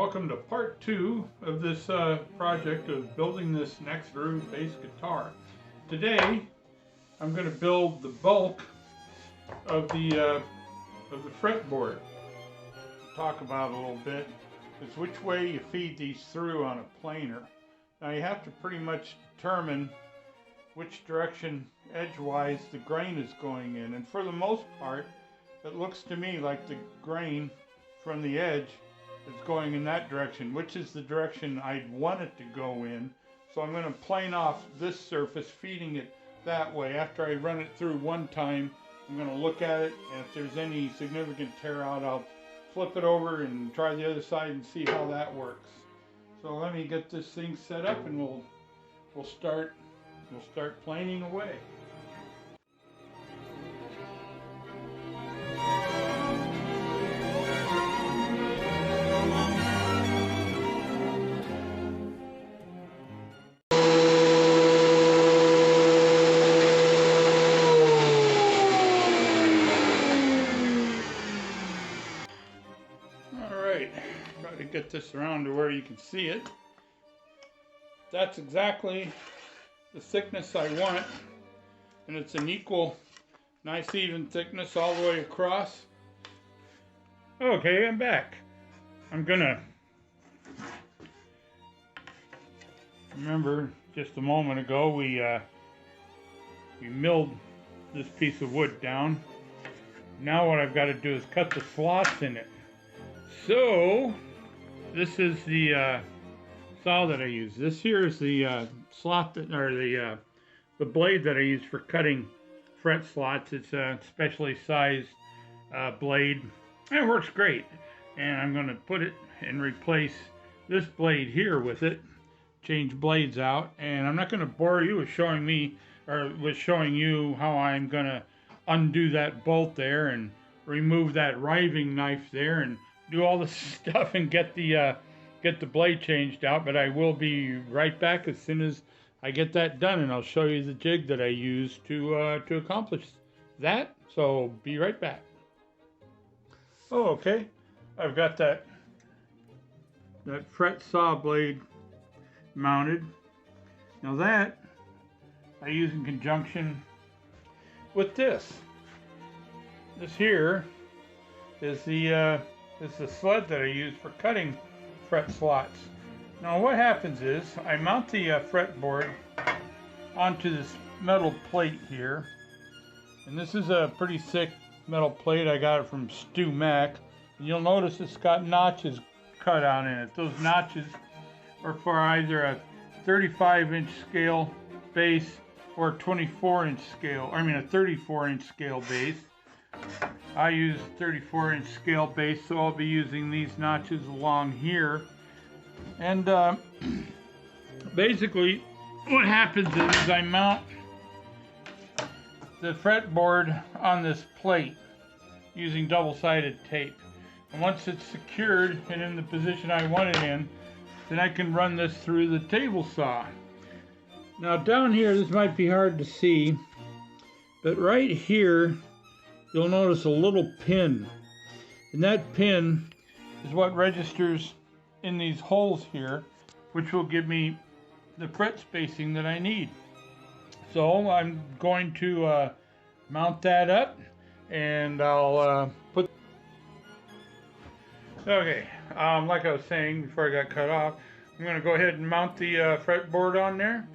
welcome to part 2 of this project of building this next groove bass guitar. Today I'm going to build the bulk of the fretboard. Talk about a little bit is which way you feed these through on a planer. Now you have to pretty much determine which direction edgewise the grain is going in, and for the most part it looks to me like the grain from the edge is going in that direction, which is the direction I'd want it to go in. So I'm going to plane off this surface, feeding it that way. After I run it through one time, I'm going to look at it, and if there's any significant tear out, I'll flip it over and try the other side and see how that works. So let me get this thing set up, and we'll start planing away. Try to get this around to where you can see it. That's exactly the thickness I want, and it's an equal, nice even thickness all the way across. Okay, I'm back. I'm gonna remember just a moment ago we milled this piece of wood down. Now what I've got to do is cut the slots in it. So this is the saw that I use. This here is the slot that, or the blade that I use for cutting fret slots. It's a specially sized blade, and it works great. And I'm going to put it and replace this blade here with it. Change blades out, and I'm not going to bore you with showing you how I'm going to undo that bolt there and remove that riving knife there and do all this stuff and get the blade changed out. But I will be right back as soon as I get that done, and I'll show you the jig that I use to accomplish that. So be right back. Oh, okay. I've got that fret saw blade mounted. Now that I use in conjunction with this. This here is the sled that I use for cutting fret slots. Now what happens is I mount the fretboard onto this metal plate here, and this is a pretty thick metal plate. I got it from Stu Mac, and you'll notice it's got notches cut out in it. Those notches are for either a 35-inch scale base or a 24-inch scale, I mean a 34-inch scale base. I use 34-inch scale base, so I'll be using these notches along here. And basically what happens is I mount the fretboard on this plate using double-sided tape. And once it's secured and in the position I want it in, then I can run this through the table saw. Now down here, this might be hard to see, but right here you'll notice a little pin, and that pin is what registers in these holes here, which will give me the fret spacing that I need. So I'm going to mount that up, and I'll put... Okay, like I was saying before I got cut off, I'm going to go ahead and mount the fretboard on there,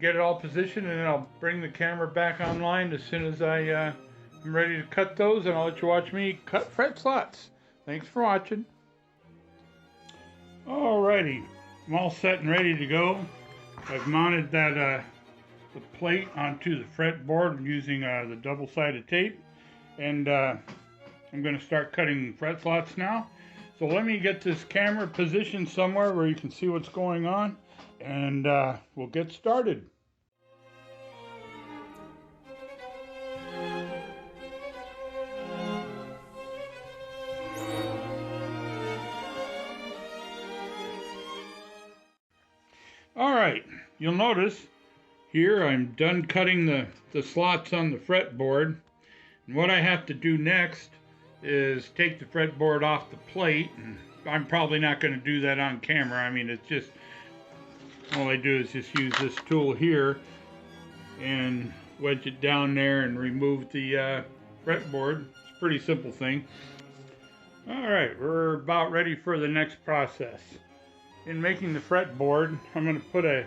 get it all positioned, and then I'll bring the camera back online as soon as I'm ready to cut those, and I'll let you watch me cut fret slots. Thanks for watching. Alrighty, I'm all set and ready to go. I've mounted that the plate onto the fretboard using the double-sided tape, and I'm going to start cutting fret slots now. So let me get this camera positioned somewhere where you can see what's going on, and we'll get started. Alright, you'll notice here I'm done cutting the slots on the fretboard, and what I have to do next is take the fretboard off the plate and I'm probably not going to do that on camera. I mean, it's just, all I do is just use this tool here and wedge it down there and remove the fretboard. It's a pretty simple thing. All right, we're about ready for the next process. In making the fretboard, I'm going to put a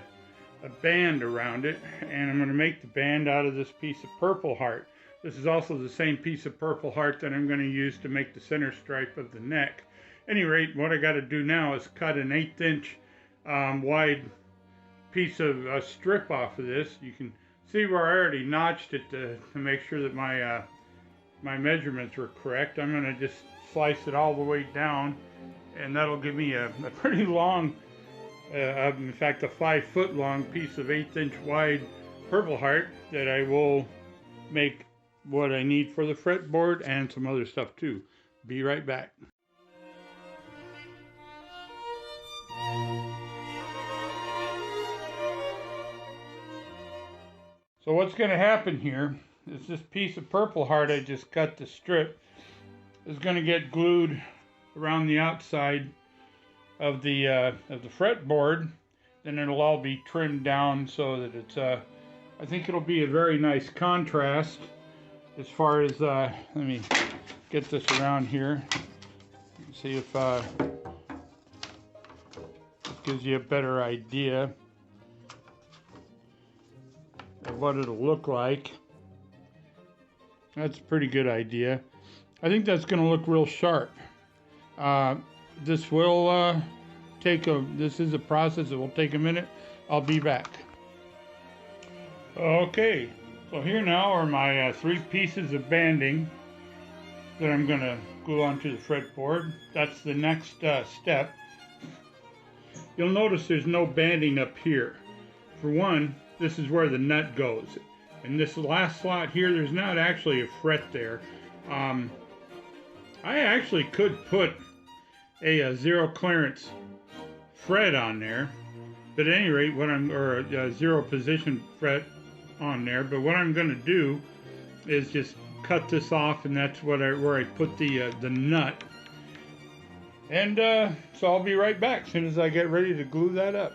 band around it, and I'm going to make the band out of this piece of purple heart. This is also the same piece of purple heart that I'm going to use to make the center stripe of the neck. At any rate, what I got to do now is cut an 1/8 inch wide piece of strip off of this. You can see where I already notched it to make sure that my my measurements were correct. I'm going to just slice it all the way down, and that'll give me a pretty long, in fact a 5-foot long piece of 1/8 inch wide purple heart that I will make what I need for the fretboard and some other stuff too. Be right back. So what's going to happen here is this piece of purple heart I just cut the strip is going to get glued around the outside of the fretboard. Then it'll all be trimmed down so that it's I think it'll be a very nice contrast as far as let me get this around here, see if this gives you a better idea of what it'll look like. That's a pretty good idea. I think that's going to look real sharp. This will this is a process that will take a minute. I'll be back. Okay, so here now are my 3 pieces of banding that I'm going to glue onto the fretboard. That's the next step. You'll notice there's no banding up here. For one, this is where the nut goes. In this last slot here, there's not actually a fret there. I actually could put a zero clearance fret on there, but at any rate, or a zero position fret on there. But what I'm going to do is just cut this off, and that's where I put the nut. And so I'll be right back as soon as I get ready to glue that up.